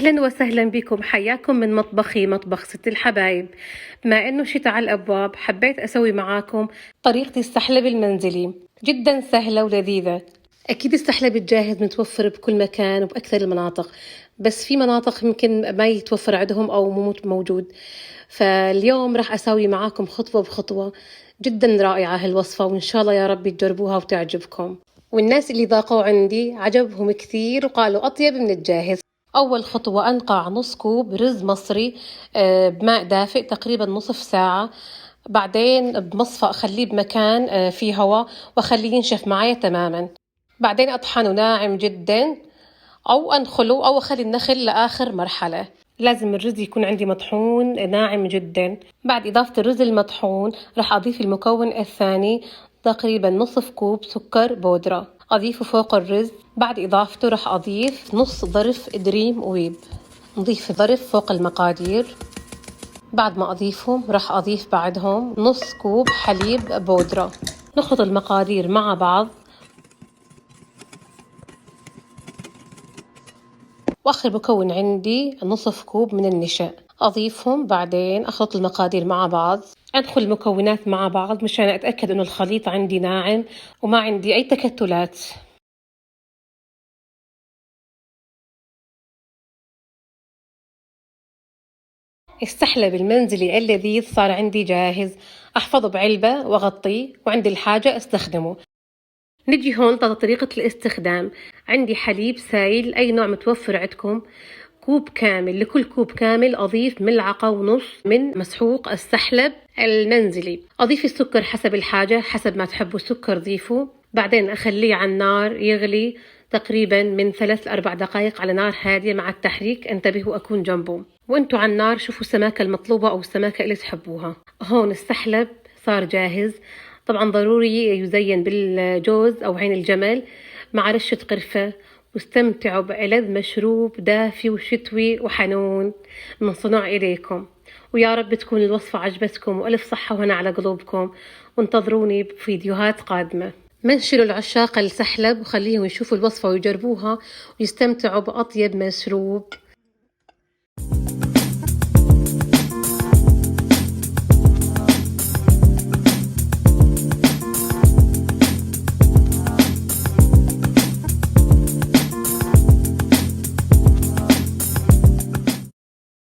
أهلا وسهلا بكم، حياكم من مطبخي مطبخ ست الحبايب. بما إنه شتاء على الأبواب حبيت أسوي معاكم طريقة السحلب المنزلي، جدا سهلة ولذيذة. أكيد السحلب الجاهز متوفر بكل مكان وبأكثر المناطق، بس في مناطق يمكن ما يتوفر عندهم أو مو موجود. فاليوم راح أسوي معاكم خطوة بخطوة، جدا رائعة هالوصفة، وإن شاء الله يا رب تجربوها وتعجبكم. والناس اللي ذاقوا عندي عجبهم كثير وقالوا أطيب من الجاهز. أول خطوة أنقع نص كوب رز مصري بماء دافئ تقريبا نصف ساعة. بعدين بمصفى أخليه بمكان فيه هواء وأخليه ينشف معايا تماما. بعدين أطحنه ناعم جدا، أو أنخله أو أخلي النخل لآخر مرحلة. لازم الرز يكون عندي مطحون ناعم جدا. بعد إضافة الرز المطحون راح أضيف المكون الثاني، تقريبا نصف كوب سكر بودرة، أضيفه فوق الرز. بعد إضافته راح أضيف نص ظرف دريم ويب، نضيف ظرف فوق المقادير. بعد ما أضيفهم راح أضيف بعدهم نص كوب حليب بودرة. نخلط المقادير مع بعض، وآخر مكون عندي نصف كوب من النشا أضيفهم. بعدين أخلط المقادير مع بعض، أدخل المكونات مع بعض مشان أتأكد إنه الخليط عندي ناعم وما عندي أي تكتلات. السحلب المنزلي اللذيذ صار عندي جاهز، أحفظه بعلبة وأغطيه، وعندي الحاجة أستخدمه. نجي هون طريقة الاستخدام. عندي حليب سائل أي نوع متوفر عندكم، كوب كامل. لكل كوب كامل أضيف ملعقة ونص من مسحوق السحلب المنزلي. أضيف السكر حسب الحاجة، حسب ما تحبوا السكر ضيفوا. بعدين أخليه على النار يغلي تقريبا من 3 ل4 دقائق على نار هادية. مع التحريك انتبهوا أكون جنبه، وانتوا على النار شوفوا السماكة المطلوبة أو السماكة اللي تحبوها. هون السحلب صار جاهز. طبعا ضروري يزين بالجوز أو عين الجمل مع رشة قرفة. واستمتعوا بألذ مشروب دافي وشتوي وحنون من صنع إيديكم. ويا رب تكون الوصفة عجبتكم، وألف صحة وهنا على قلوبكم، وانتظروني بفيديوهات قادمة. منشروا العشاق السحلب وخليهم يشوفوا الوصفة ويجربوها ويستمتعوا بأطيب مشروب